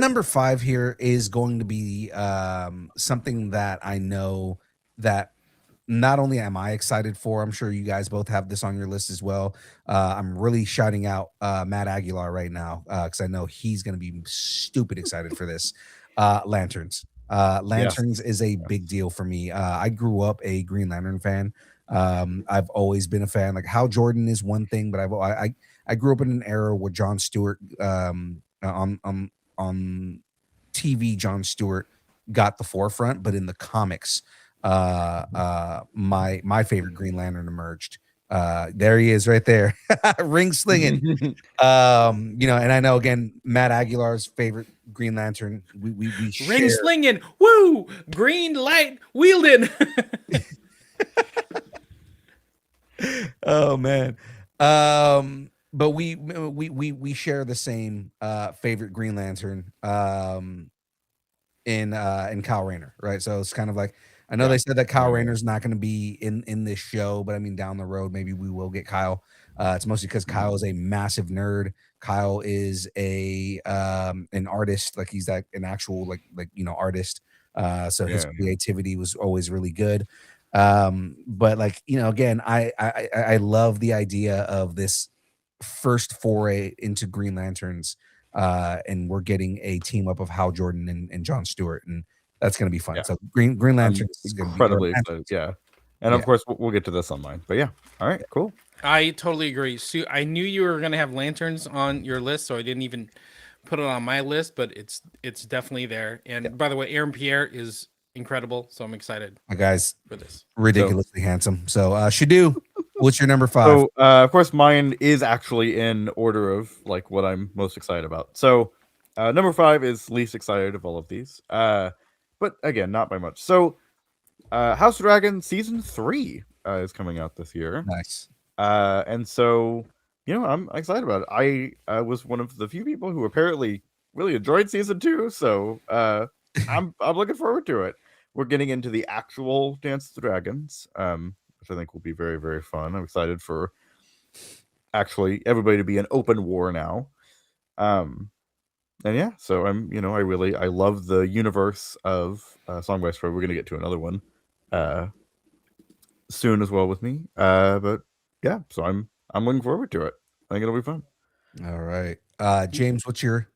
Number 5 here is going to be something that I know that not only am I excited for, I'm sure you guys both have this on your list as well. I'm really shouting out Matt Aguilar right now because I know he's going to be stupid excited for this. Lanterns. Yes. Lanterns is a big deal for me. I grew up a Green Lantern fan. I've always been a fan. Like Hal Jordan is one thing, but I grew up in an era where John Stewart on TV, John Stewart got the forefront, but in the comics, my favorite Green Lantern emerged. There he is, right there, ring slinging. And I know again Matt Aguilar's favorite Green Lantern. We Ring share. slinging, woo, green light wielding. Oh man. But we share the same favorite Green Lantern in Kyle Rayner, right? So it's kind of like I know they said that Kyle Rayner's not going to be in this show, but I mean down the road maybe we will get Kyle. It's mostly because Kyle is a massive nerd. Kyle is a an artist, like he's like an actual artist. So his creativity was always really good. But like again, I love the idea of this first foray into Green Lanterns, and we're getting a team up of Hal Jordan and John Stewart, and that's going to be fun. Yeah. So Green Lanterns is going to be incredibly excited. Yeah, and of course we'll get to this on mine. But yeah, all right, cool. I totally agree. Sue, I knew you were going to have lanterns on your list, so I didn't even put it on my list, but it's definitely there. And by the way, Aaron Pierre is incredible, so I'm excited. My guy's for this, ridiculously handsome. So Shadu, what's your number 5? So of course mine is actually in order of like what I'm most excited about. So number 5 is least excited of all of these, but again not by much. So House of Dragon season 3 is coming out this year. Nice. And so I'm excited about it. I was one of the few people who apparently really enjoyed season 2, so I'm looking forward to it. We're getting into the actual Dance of the Dragons, which I think will be very, very fun. I'm excited for actually everybody to be an open war now. And yeah, so I love the universe of Song by Story. We're gonna get to another one soon as well with me. But yeah, so I'm looking forward to it. I think it'll be fun. All right. James, what's your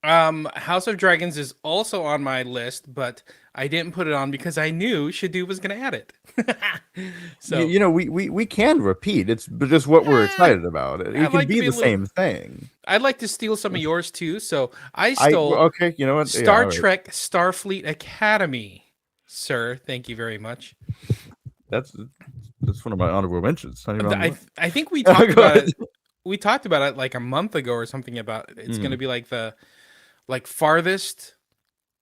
House of Dragons is also on my list, but I didn't put it on because I knew Shadu was going to add it. So we can repeat. It's just what we're excited about. It can like be the same thing. I'd like to steal some of yours too. So I stole. Okay, you know what? Star Trek Starfleet Academy, sir. Thank you very much. That's one of my honorable mentions. I think we talked about it. We talked about it like a month ago or something about it. It's going to be like the farthest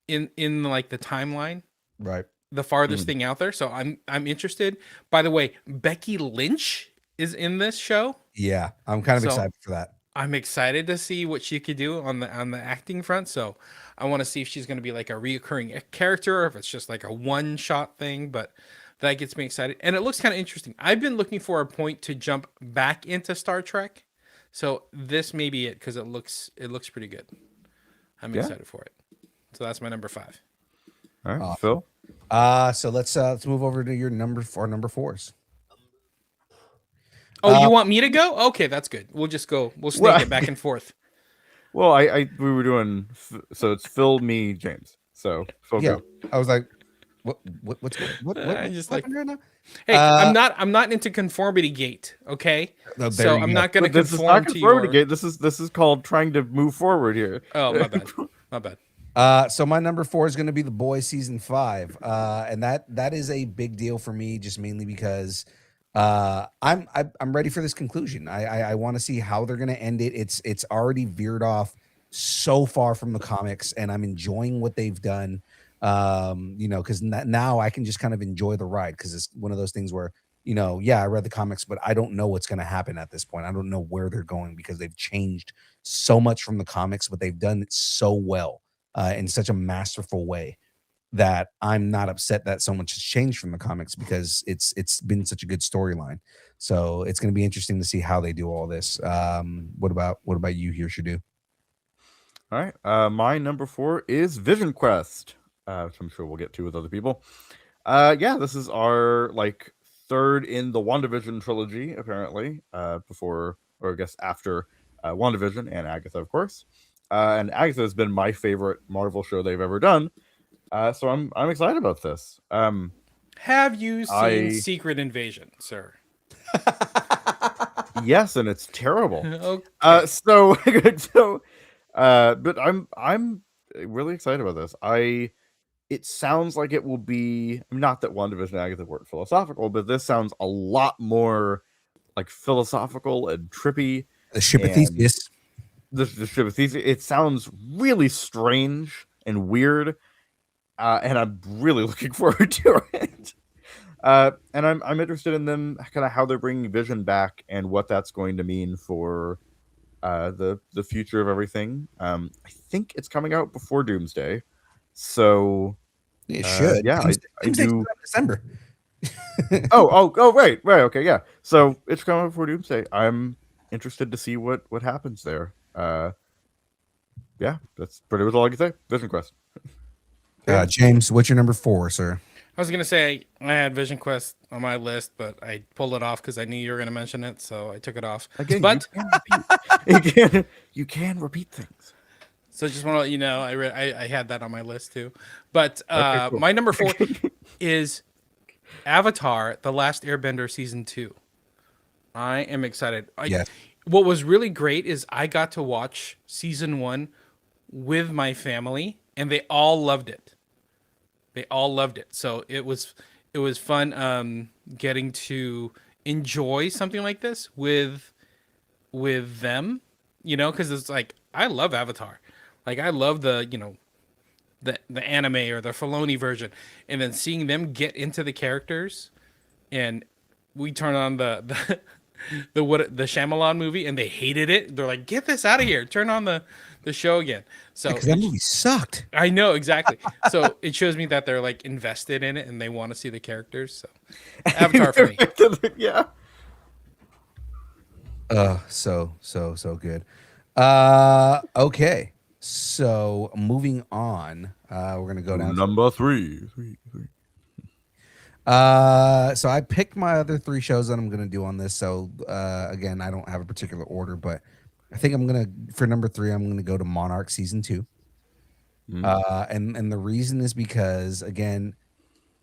in like the timeline, right? The farthest thing out there. So I'm interested. By the way, Becky Lynch is in this show. Yeah, I'm kind of excited for that. I'm excited to see what she could do on the acting front. So I want to see if she's going to be like a reoccurring character or if it's just like a one-shot thing. But that gets me excited, and it looks kind of interesting. I've been looking for a point to jump back into Star Trek, so this may be it because it looks pretty good. I'm excited for it. So that's my number 5. All right, Phil. So let's move over to your number 4s. Oh, you want me to go? Okay, that's good. We'll just go. We'll snake it back and forth. Well, we were doing so it's Phil, me, James. So Phil, go. I was like, what's I just like right now? Hey, I'm not into conformity gate, okay? No, so I'm not going to conform. This is not conformity gate. This is called trying to move forward here. Oh, my bad. So my number 4 is going to be The Boys season 5, and that is a big deal for me, just mainly because I'm ready for this conclusion. I want to see how they're going to end it. It's already veered off so far from the comics, and I'm enjoying what they've done. Because now I can just kind of enjoy the ride because it's one of those things where I read the comics, but I don't know what's going to happen at this point. I don't know where they're going because they've changed so much from the comics, but they've done it so well in such a masterful way that I'm not upset that so much has changed from the comics because it's been such a good storyline. So it's going to be interesting to see how they do all this. What about you here, Shadu? All right. My number 4 is Vision Quest, which I'm sure we'll get to with other people. Yeah, this is our like third in the WandaVision trilogy, apparently. Before, or I guess after WandaVision and Agatha, of course. And Agatha has been my favorite Marvel show they've ever done. So I'm excited about this. Have you seen I Secret Invasion, sir? Yes, and it's terrible. Okay. So but I'm really excited about this. It sounds like it will be, not that WandaVision and Agatha weren't philosophical, but this sounds a lot more like philosophical and trippy. The ship of And Theseus. the ship of Theseus, it sounds really strange and weird, and I'm really looking forward to it. And I'm interested in them, kind of how they're bringing Vision back and what that's going to mean for the future of everything. I think it's coming out before Doomsday, so It should. yeah, I Doomsday's do. coming out in December. Right, okay, yeah. So it's coming out before Doomsday. I'm interested to see what happens there. Yeah, that's pretty much all I can say. Vision Quest. James, what's your number 4, sir? I was gonna say I had Vision Quest on my list, but I pulled it off because I knew you were gonna mention it, so I took it off. Again, but you can repeat things. so just want to let you know, I had that on my list too. But Okay, cool. my number 4 is Avatar: The Last Airbender season 2. I am excited. Yes. What was really great is I got to watch season 1 with my family, and they all loved it. They all loved it. So it was fun getting to enjoy something like this with them, because it's like I love Avatar. Like I love the, the anime or the Filoni version, and then seeing them get into the characters, and we turn on the the Shyamalan movie and they hated it. They're like, "Get this out of here. Turn on the show again." So Because that movie sucked. I know exactly. So it shows me that they're like invested in it and they want to see the characters. So Avatar for me. Yeah. So good. Okay. So moving on, we're gonna go down. Number 3. So I picked my other 3 shows that I'm gonna do on this. So again, I don't have a particular order, but I think for number 3, I'm gonna go to Monarch season 2. And the reason is because again,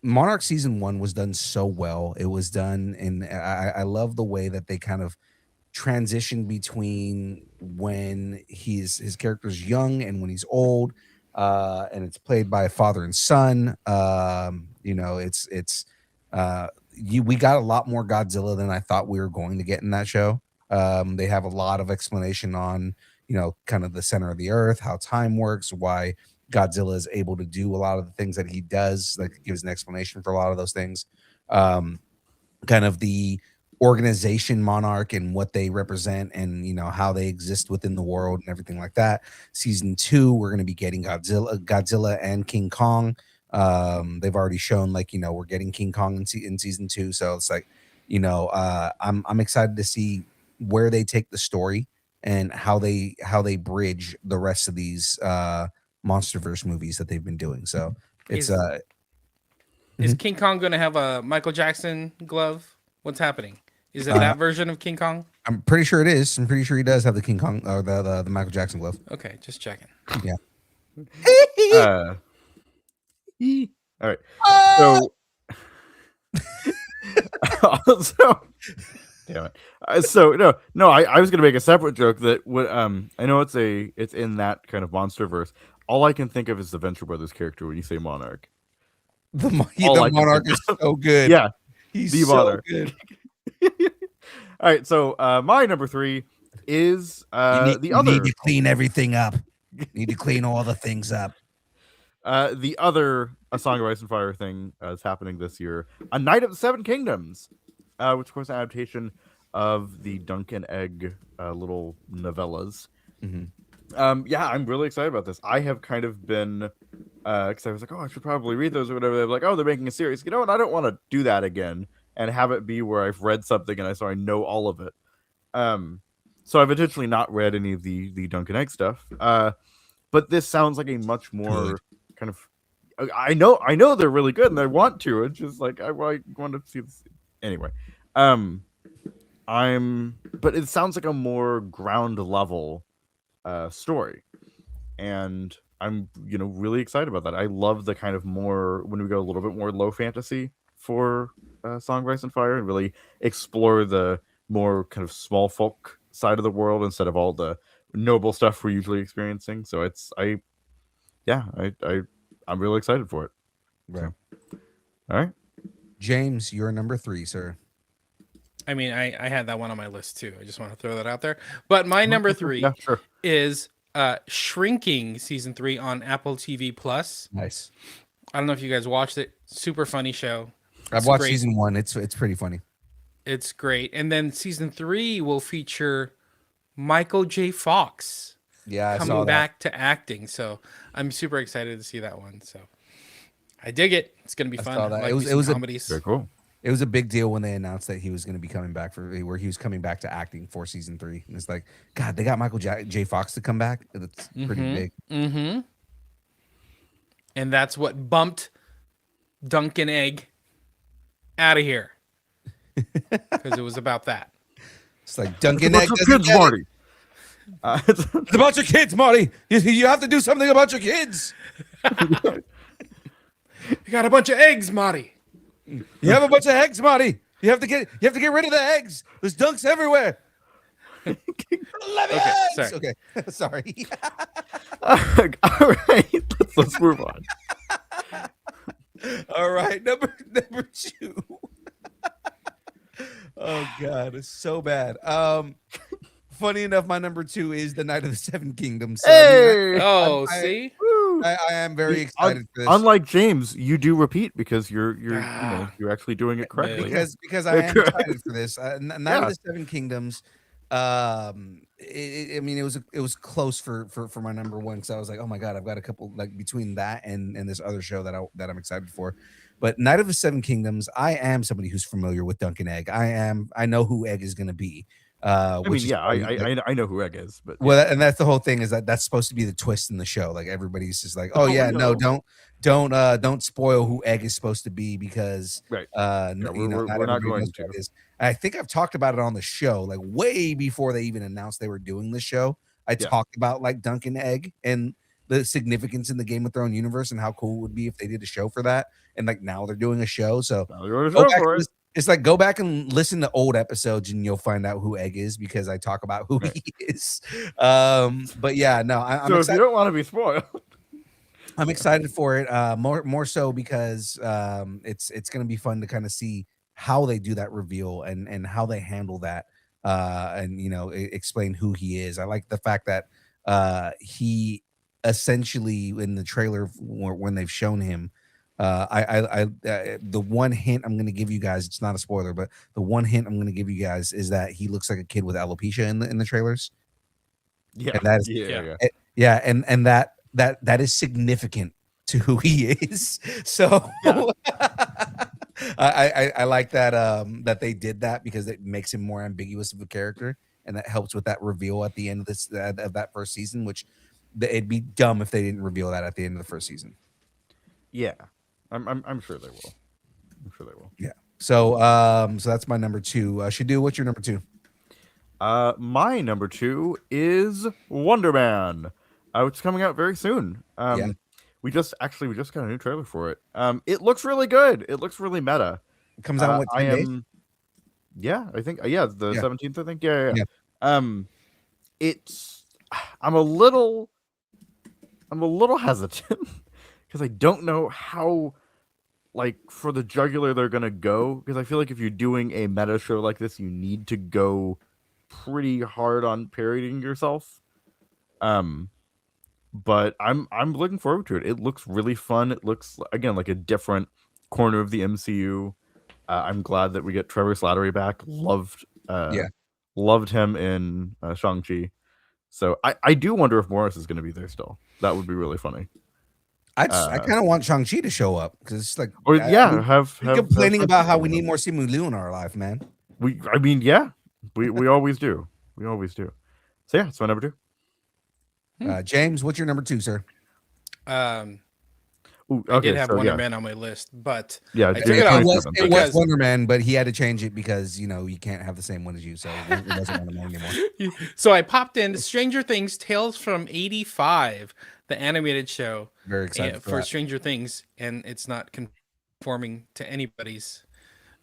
Monarch season 1 was done so well. It was done, and I love the way that they kind of transition between when his character's young and when he's old, and it's played by a father and son. We got a lot more Godzilla than I thought we were going to get in that show. They have a lot of explanation on kind of the center of the earth, how time works, why Godzilla is able to do a lot of the things that he does. Like, it gives an explanation for a lot of those things. Kind of the organization Monarch and what they represent, and how they exist within the world and everything like that. Season 2, we're going to be getting Godzilla and King Kong. They've already shown we're getting King Kong in season 2, so it's like I'm excited to see where they take the story and how they bridge the rest of these MonsterVerse movies that they've been doing. So it's Is King Kong going to have a Michael Jackson glove? What's happening? Is it that version of King Kong? I'm pretty sure it is. I'm pretty sure he does have the King Kong or the Michael Jackson glove. Okay, just checking. Yeah. All right. So, also, damn it. So no. I was gonna make a separate joke that would I know it's in that kind of MonsterVerse. All I can think of is the Venture Brothers character when you say Monarch. The Monarch is so good. Yeah, he's the so Monarch. good. All right, so my number 3 is You need to clean everything up. You need to clean all the things up. The other A Song of Ice and Fire thing is happening this year. A Night of the Seven Kingdoms, which of course is an adaptation of the Dunk and Egg little novellas. Yeah, I'm really excited about this. I have kind of been, because I was like, oh, I should probably read those or whatever. They're like, oh, they're making a series. You know what? I don't want to do that again and have it be where I've read something and I know all of it. So I've intentionally not read any of the Dunk and Egg stuff. but this sounds like a much more kind of. I know they're really good, and I want to. It's just like I want to see this anyway. But it sounds like a more ground level story, and I'm really excited about that. I love the kind of more when we go a little bit more low fantasy for Song of Ice and Fire, and really explore the more kind of small folk side of the world instead of all the noble stuff we're usually experiencing. So I'm really excited for it. Right. So, all right, James, you're number 3, sir. I mean, I had that one on my list too. I just want to throw that out there. But my number 3 yeah, sure. is Shrinking season 3 on Apple TV Plus. Nice. I don't know if you guys watched it. Super funny show. I've watched season 1. It's pretty funny. It's great. And then season 3 will feature Michael J. Fox Yeah, I saw coming that. back to acting. So I'm super excited to see that one. So I dig it. It's gonna be fun. saw that. Like It was comedies. Very cool. It was a big deal when they announced that he was going to be coming back where he was coming back to acting for season 3. And it's like, God, they got Michael J. Fox to come back. It's pretty big. Mm-hmm. And that's what bumped Duncan Egg out of here. Because it was about that. It's like Duncan It's Egg a bunch of doesn't kids, get it. Marty. It's about your kids, Marty. You have to do something about your kids. You got a bunch of eggs, Marty. You have a bunch of eggs, Marty. You have to get rid of the eggs. There's dunks everywhere. 11 eggs. sorry. Okay, sorry. All right, let's move on. All right, number 2. Oh God, it's so bad. Funny enough, my number 2 is The Night of the Seven Kingdoms. So, Hey! Oh, I- see? I am very excited for this. Unlike James, you do repeat because you're you're actually doing it correctly. because I am excited for this. Night of the Seven Kingdoms. I mean, it was close for my number 1 because I was like, oh my God, I've got a couple like between that and this other show that I'm excited for. But Night of the Seven Kingdoms, I am somebody who's familiar with Duncan Egg. I know who Egg is going to be. I know who Egg is, but well, and that's the whole thing is that's supposed to be the twist in the show. Like everybody's just like, oh yeah, no, don't spoil who Egg is supposed to be because right. We're not going to. I think I've talked about it on the show, like way before they even announced they were doing the show. I talked about like Duncan Egg and the significance in the Game of Thrones universe and how cool it would be if they did a show for that. And like now they're doing a show, so it's like go back and listen to old episodes and you'll find out who Egg is because I talk about who he is. But yeah, no, I'm so excited. If you don't want to be spoiled, I'm excited for it. More so because it's going to be fun to kind of see how they do that reveal and how they handle that and explain who he is. I like the fact that he essentially in the trailer when they've shown him. The one hint I'm going to give you guys, it's not a spoiler, but the one hint I'm going to give you guys is that he looks like a kid with alopecia in the trailers. Yeah, and that is, and that is significant to who he is. So I like that that they did that because it makes him more ambiguous of a character, and that helps with that reveal at the end of that first season, which it'd be dumb if they didn't reveal that at the end of the first season. Yeah. I'm sure they will. Yeah. So so that's my number 2. Shadu, what's your number 2? My number 2 is Wonder Man. It's coming out very soon. We just got a new trailer for it. It looks really good. It looks really meta. It comes out in what 10 days? Yeah, I think the 17th, I think. Yeah. I'm a little hesitant because I don't know how like for the jugular they're gonna go, because I feel like if you're doing a meta show like this, you need to go pretty hard on parodying yourself. But I'm looking forward to it. It looks really fun. It looks again like a different corner of the MCU. I'm glad that we get Trevor Slattery back. Loved him in Shang-Chi. So I do wonder if Morris is going to be there still. That would be really funny. I kind of want Shang-Chi to show up because it's like, have complaining about how we need more Simu Liu in our life, man. We always do. So yeah, it's my number 2. James, what's your number 2, sir? Um, Ooh, I did okay, have so Wonder yeah, Man on my list, but yeah, I took James it off 27th. It Okay. was because Wonder Man, but he had to change it because you can't have the same one as you, so it wasn't Wonder Man anymore. so I popped in Stranger Things Tales from '85, the animated show Very excited for for that. Stranger Things, and it's not conforming to anybody's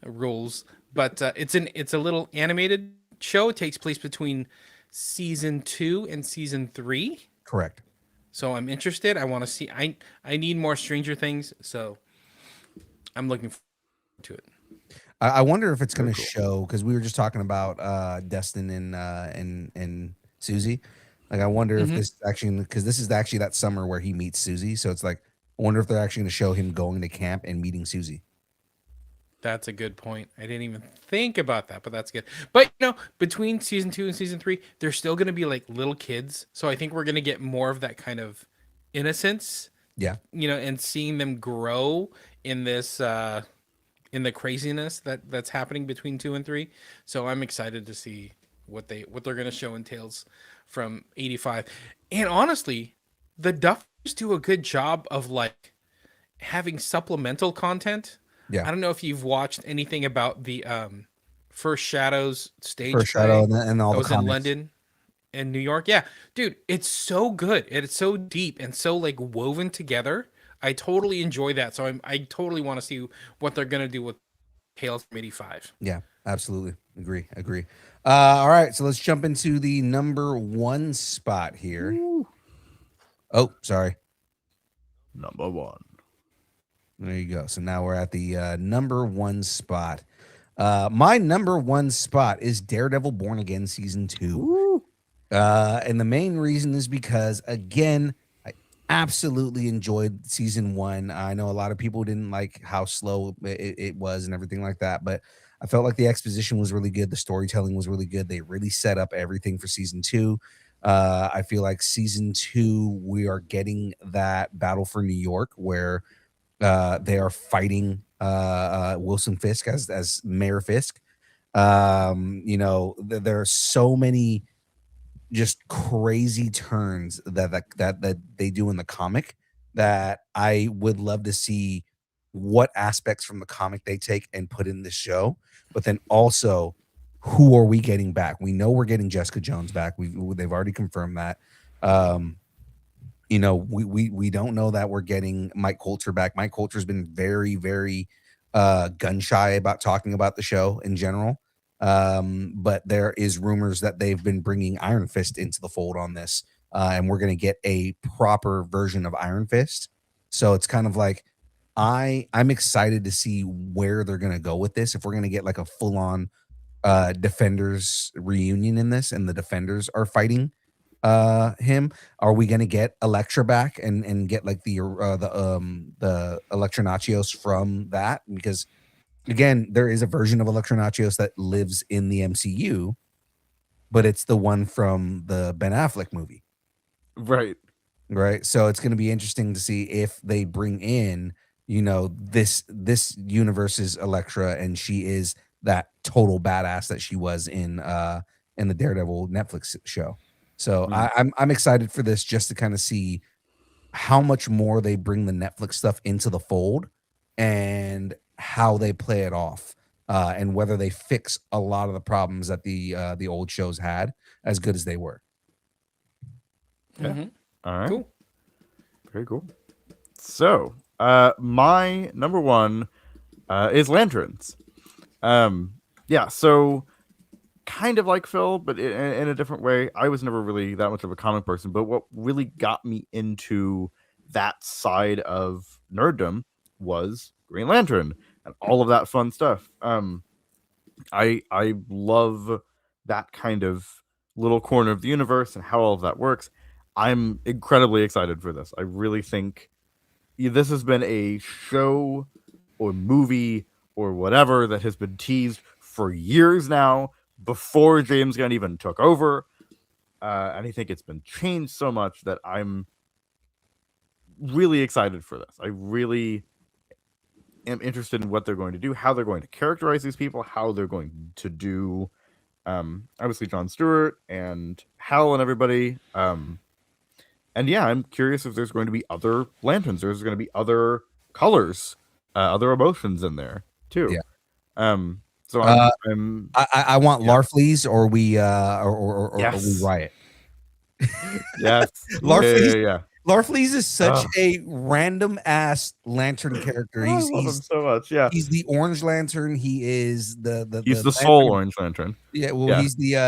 rules, but it's a little animated show. It takes place between season 2 and season 3. Correct. So I'm interested. I want to see. I need more Stranger Things, so I'm looking forward to it. I wonder if it's going Very to cool. show because we were just talking about Destin and Susie. Like, I wonder if Hmm. this actually because this is actually that summer where he meets Susie. So it's like I wonder if they're actually going to show him going to camp and meeting Susie. That's a good point. I didn't even think about that, but that's good. But between season 2 and season 3, they're still going to be like little kids. So I think we're going to get more of that kind of innocence, Yeah, and seeing them grow in this in the craziness that's happening between 2 and 3. So I'm excited to see what they're going to show in Tales from '85. And honestly, the Duffers do a good job of like having supplemental content. yeah. I don't know if you've watched anything about the First Shadows stage First Shadow play and all that the was in comics. London and New York. Yeah, dude, it's so good. It's so deep and so like woven together. I totally enjoy that. So I totally want to see what they're gonna do with Tales from '85. Yeah, absolutely. Agree. All right, so let's jump into the number 1 spot here. Ooh, Oh, sorry. number 1. There you go. So now we're at the number 1 spot. My number 1 spot is Daredevil Born Again season 2. Ooh. And the main reason is because, again, I absolutely enjoyed season 1. I know a lot of people didn't like how slow it was and everything like that, but I felt like the exposition was really good. The storytelling was really good. They really set up everything for season 2. I feel like season 2, we are getting that battle for New York where they are fighting Wilson Fisk as Mayor Fisk. There are so many just crazy turns that they do in the comic that I would love to see what aspects from the comic they take and put in this show, but then also who are we getting back? We know we're getting Jessica Jones back. They've already confirmed that. Um, we don't know that we're getting Mike Coulter back. Mike Coulter's been very, very gun shy about talking about the show in general. But there is rumors that they've been bringing Iron Fist into the fold on this, and we're going to get a proper version of Iron Fist. So it's kind of like I'm excited to see where they're going to go with this. If we're going to get like a full on Defenders reunion in this, and the Defenders are fighting him, are we going to get Elektra back and get like the Elektra Nachios from that? Because again, there is a version of Elektra Nachios that lives in the MCU, but it's the one from the Ben Affleck movie, Right. right? So it's going to be interesting to see if they bring in, this universe's Elektra, and she is that total badass that she was in the Daredevil Netflix show. So Mhm. I'm excited for this just to kind of see how much more they bring the Netflix stuff into the fold and how they play it off, and whether they fix a lot of the problems that the old shows had as good as they were. Yeah. Hmm. All right. Cool. Very cool. So, my number 1 is Lanterns. Yeah, so kind of like Phil, but in a different way. I was never really that much of a comic person, but what really got me into that side of nerddom was Green Lantern and all of that fun stuff. I love that kind of little corner of the universe and how all of that works. I'm incredibly excited for this. I really think this has been a show or movie or whatever that has been teased for years now before James Gunn even took over. And I think it's been changed so much that I'm really excited for this. I really am interested in what they're going to do, how they're going to characterize these people, how they're going to do obviously Jon Stewart and Hal and everybody. And yeah, I'm curious if there's going to be other lanterns. There's going to be other colors, other emotions in there too. Yeah. So Uh, I'm I want Yeah. Larfleeze or we Yes. riot. yes, Larfleeze yeah. Larfleeze is such Ugh. a random ass lantern character. Oh, I love him so much. Yeah, He's the Orange Lantern. He is he's the sole lantern. Orange Lantern. Yeah, well, Yeah.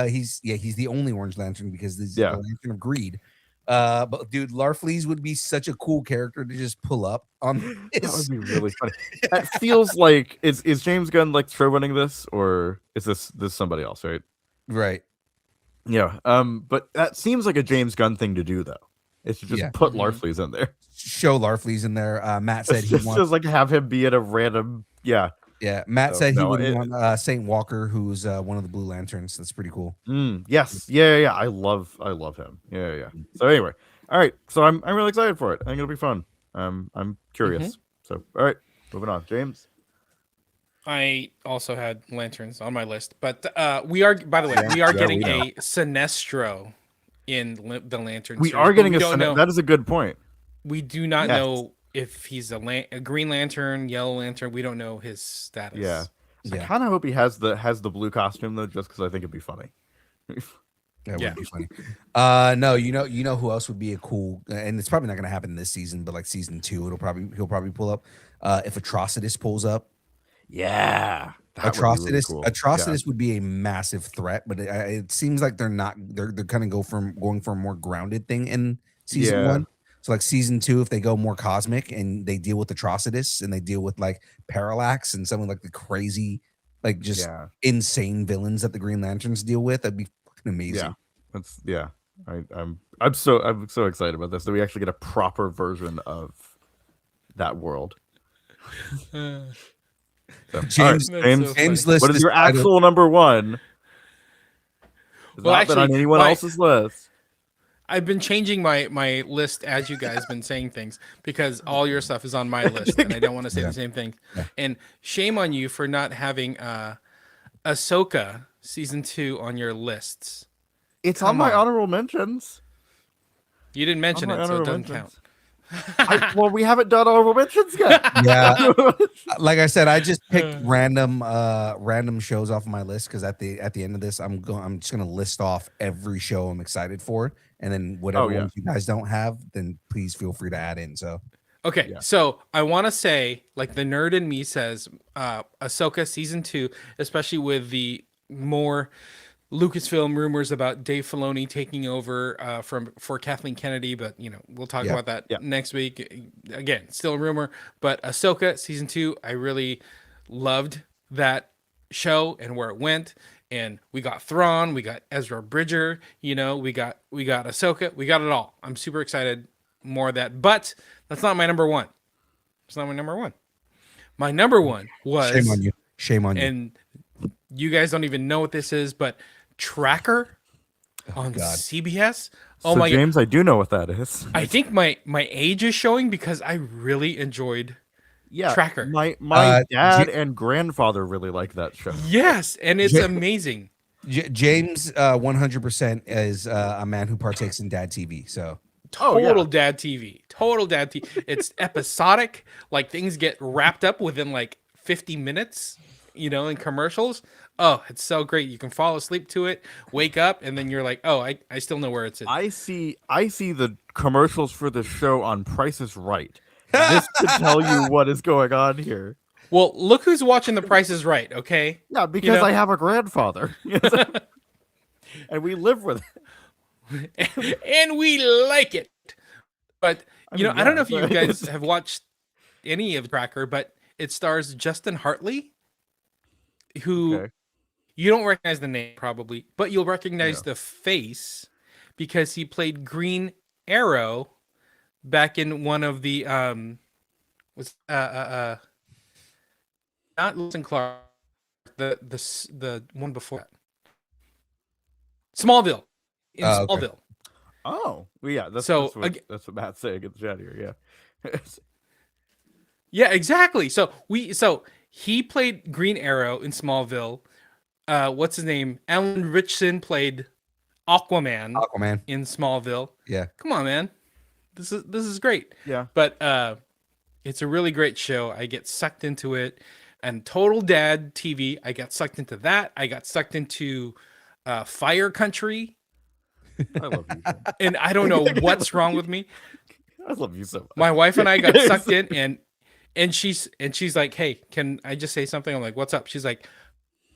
he's the only Orange Lantern because this is the Yeah. Lantern of Greed. But dude, Larfleeze would be such a cool character to just pull up on That this. would be really funny. That feels like is James Gunn like showrunning this, or is this somebody else, right? Right. Yeah. But that seems like a James Gunn thing to do, though. Is to just Yeah. put Larfleeze in there. Show Larfleeze in there. Matt said he wants. Just like have him be at a random. Yeah. Yeah, Matt So, said he no, would it- want Saint Walker, who's one of the Blue Lanterns. That's pretty cool. Yes. Yeah. I love him. Yeah. So anyway, all right. So I'm really excited for it. I think it'll be fun. I'm curious. So all right, moving on, James. I also had lanterns on my list, but we are, by the way, we are getting we know. a Sinestro in the Lantern. We series, are but getting we don't know. That is a good point. We do not Yes. know if he's a Green Lantern, Yellow Lantern. We don't know his status. Yeah. I Yeah, kind of hope he has the blue costume though, just because I think it'd be funny. that Yeah. would be funny. No, you know who else would be a cool, and it's probably not going to happen this season, but like season 2, he'll probably pull up. If Atrocitus pulls up, Yeah. That would be really Atrocitus cool. Atrocitus would be a massive threat, but it seems like they're kind of going for a more grounded thing in season Yeah. 1. So like season 2, if they go more cosmic and they deal with Atrocitus and they deal with like Parallax and some of like the crazy, like just Yeah. insane villains that the Green Lanterns deal with, that'd be fucking amazing. Yeah. I'm so excited about this that we actually get a proper version of that world. So, James, all right, That's James, so James funny. list what is is your titled- actual number one? It's Well, not been on actually, anyone else's list. I've been changing my list as you guys been saying things because all your stuff is on my list and I don't want to say the same thing. Yeah. And shame on you for not having Ahsoka season 2 on your lists. It's Come on my on. honorable mentions. You didn't mention On my it, so it honorable doesn't count. mentions. Well, we haven't done honorable mentions yet. Yeah, like I said, I just picked random shows off my list because at the end of this, I'm just gonna list off every show I'm excited for, and then whatever yeah. ones you guys don't have, then please feel free to add in. So Okay, Yeah. so I want to say, like the nerd in me says, Ahsoka season 2, especially with the more Lucasfilm rumors about Dave Filoni taking over for Kathleen Kennedy, but we'll talk Yeah. about that Yeah. next week. Again, still a rumor, but Ahsoka season 2, I really loved that show and where it went. And we got Thrawn, we got Ezra Bridger, we got Ahsoka, we got it all. I'm super excited. More of that, but that's not my number one. It's not my number one. My number one was shame on you, shame on you. and you guys don't even know what this is, but Tracker on God. CBS. Oh So, my god! James, I do know what that is. I think my age is showing because I really enjoyed. Yeah, Tracker. My Ja- dad and grandfather really like that show. Yes, and it's Ja- amazing. James 100% is a man who partakes in dad TV. So Oh, yeah. Total dad TV. Total dad TV. It's episodic. Like things get wrapped up within like 50 minutes, in commercials. Oh, it's so great. You can fall asleep to it, wake up, and then you're like, oh, I still know where it's at. I see the commercials for the show on Price is Right. This could tell you what is going on here. Well, look who's watching The Price is Right, okay? Yeah, because know? I have a grandfather. And we live with it. And we like it. But, I mean, I don't know if yeah, you but- guys have watched any of Tracker, but it stars Justin Hartley, who Okay. you don't recognize the name probably, but you'll recognize No. the face because he played Green Arrow back in one of the not Lewis and Clark, the one before that. Smallville. In Okay. Smallville. Oh, well, yeah. That's, So, that's what Matt's saying in the chat here. Yeah. Yeah, exactly. So he played Green Arrow in Smallville. What's his name? Alan Ritchson played Aquaman Aquaman, in Smallville. yeah. Come on, man. this is great. Yeah. But it's a really great show. I get sucked into it. And Total Dad TV, I got sucked into that. I got sucked into Fire Country. I love you. So. And I don't know what's wrong with me. I love you so much. My wife and I got sucked in, and she's like, "Hey, can I just say something?" I'm like, "What's up?" She's like,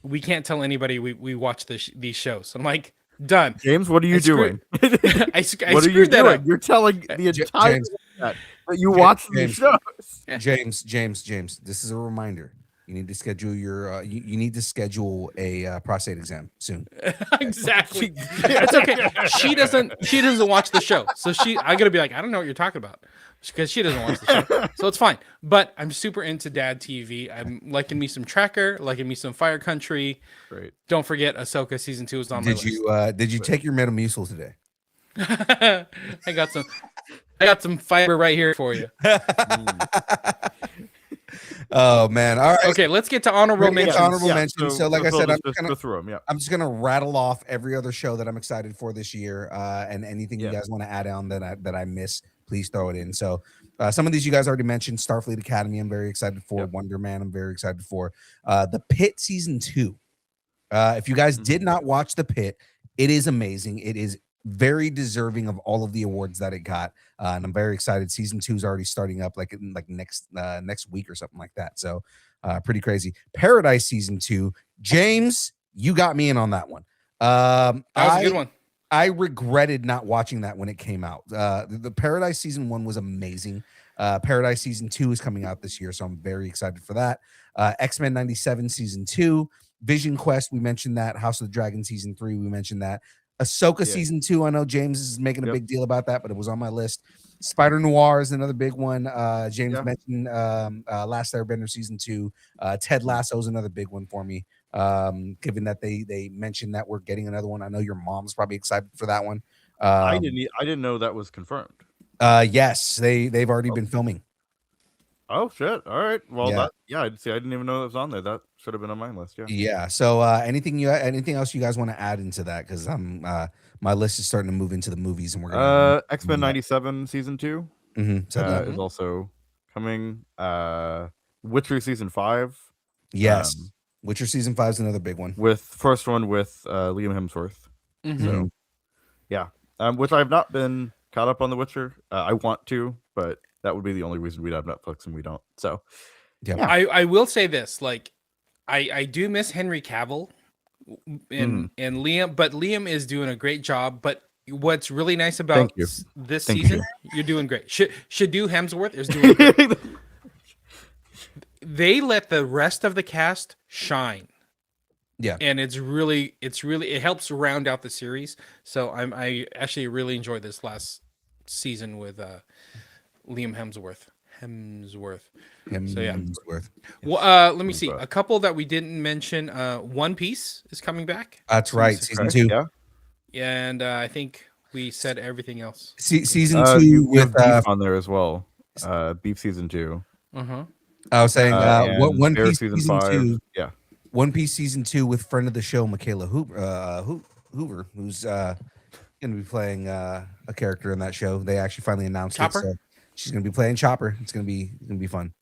"We can't tell anybody we watch these shows." I'm like, "Done." James, what are you doing? I what are you screwed that doing? up. You're telling the entire James, that you watch these shows. James, this is a reminder. You need to schedule your you need to schedule a prostate exam soon. Exactly. It's okay. She doesn't watch the show. So I gotta be like, I don't know what you're talking about. Because she doesn't watch the show. So it's fine. But I'm super into Dad TV. I'm liking me some Tracker, liking me some Fire Country. Great. Don't forget Ahsoka season 2 is on my list. Did you take your Metamucil today? I got some fiber right here for you. Oh man! All right. Okay, let's get to honorable mentions. Honorable mentions. So, like I said, go through them. Yeah, I'm just gonna rattle off every other show that I'm excited for this year, and anything you guys want to add on that I miss, please throw it in. So, some of these you guys already mentioned. Starfleet Academy, I'm very excited for. Yep. Wonder Man, I'm very excited for. The Pit season 2. If you guys did not watch The Pit, it is amazing. It is very deserving of all of the awards that it got, and I'm very excited. Season 2 is already starting up like next week or something like that. So pretty crazy. Paradise season 2, James, you got me in on that one. That was a good one. I regretted not watching that when it came out. The Paradise season 1 was amazing. Paradise season 2 is coming out this year, so I'm very excited for that. X-Men 97 season 2, Vision Quest, we mentioned that. House of the Dragon season 3, we mentioned that. Ahsoka season 2. I know James is making a big deal about that, but it was on my list. Spider Noir is another big one. James mentioned Last Airbender season 2. Ted Lasso is another big one for me. Given that they mentioned that we're getting another one, I know your mom's probably excited for that one. I didn't know that was confirmed. Yes, they've already been filming. Oh shit! All right. Well, I'd see. I didn't even know it was on there. That should have been on my list. Yeah. Yeah. So anything else you guys want to add into that? Because my list is starting to move into the movies, and we're gonna X-Men 97 season 2 so that is also coming. Witcher season 5. Yes. Witcher season 5 is another big one. With first one with Liam Hemsworth. So yeah, which I've not been caught up on The Witcher. I want to, but that would be the only reason we'd have Netflix, and we don't. So yeah. I will say this, like I do miss Henry Cavill and Liam, but Liam is doing a great job. But what's really nice about this season, you're doing great. Shadu Hemsworth is doing great. They let the rest of the cast shine. Yeah. And it helps round out the series. So I actually really enjoyed this last season with Liam Hemsworth. So yeah. Well, let me see. A couple that we didn't mention. One Piece is coming back. That's right. Season 2. Yeah. And I think we said everything else. Season 2 with Beef on there as well. Beef season 2. I was saying One Piece season 5. 2. Yeah. One Piece season 2 with friend of the show Michaela Hoover, who's going to be playing a character in that show. They actually finally announced Chopper? it. So she's going to be playing Chopper. It's going to be fun.